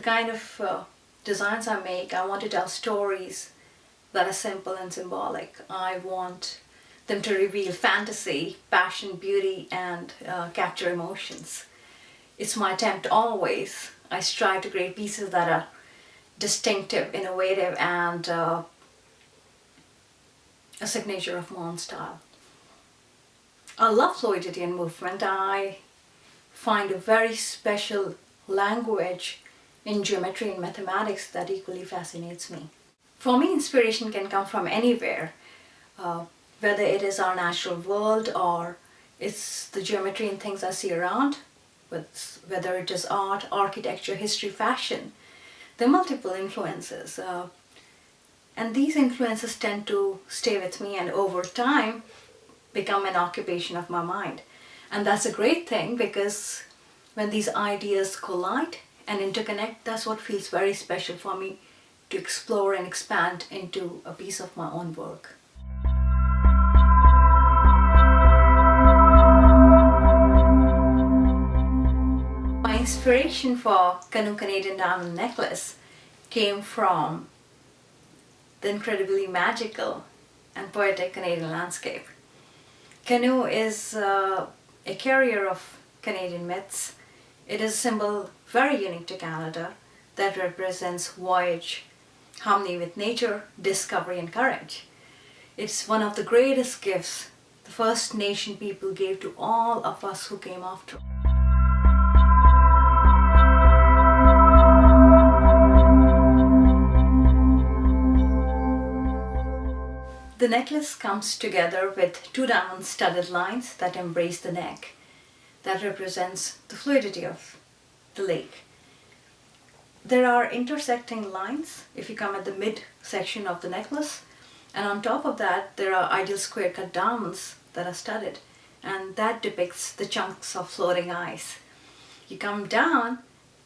kind of designs I make, I want to tell stories that are simple and symbolic. I want them to reveal fantasy, passion, beauty, and capture emotions. It's my attempt always. I strive to create pieces that are distinctive, innovative, and a signature of my own style. I love fluidity and movement. I find a very special language in geometry and mathematics that equally fascinates me. For me, inspiration can come from anywhere, whether it is our natural world or it's the geometry and things I see around, whether it is art, architecture, history, fashion. There are multiple influences, and these influences tend to stay with me and over time become an occupation of my mind. And that's a great thing, because when these ideas collide and interconnect, that's what feels very special for me to explore and expand into a piece of my own work. My inspiration for Canoe Canadian Diamond necklace came from the incredibly magical and poetic Canadian landscape. Canoe is a carrier of Canadian myths. It is a symbol very unique to Canada that represents voyage, harmony with nature, discovery, and courage. It's one of the greatest gifts the First Nation people gave to all of us who came after. The necklace comes together with 2 diamond-studded lines that embrace the neck. That represents the fluidity of the lake. There are intersecting lines if you come at the mid-section of the necklace, and on top of that there are ideal square-cut diamonds that are studded, and that depicts the chunks of floating ice. You come down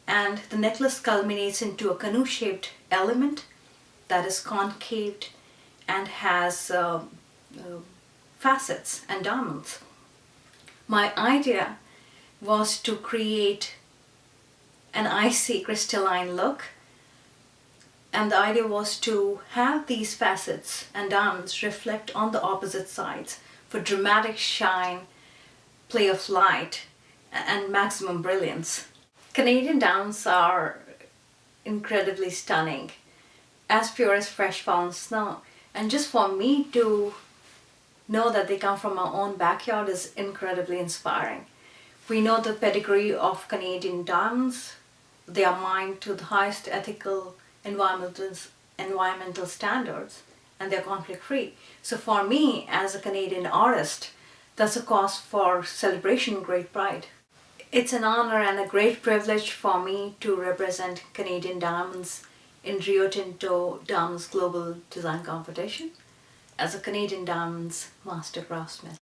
and the necklace culminates into a canoe-shaped element that is concaved and has facets and diamonds. My idea was to create an icy crystalline look, and the idea was to have these facets and diamonds reflect on the opposite sides for dramatic shine, play of light, and maximum brilliance. Canadian diamonds are incredibly stunning, as pure as fresh fallen snow. And just for me to know that they come from our own backyard is incredibly inspiring. We know the pedigree of Canadian diamonds. They are mined to the highest ethical environmental standards, and they're conflict-free. So for me, as a Canadian artist, that's a cause for celebration and great pride. It's an honor and a great privilege for me to represent Canadian diamonds in Rio Tinto Diamonds Global Design Competition as a Canadian Diamonds Master Craftsman.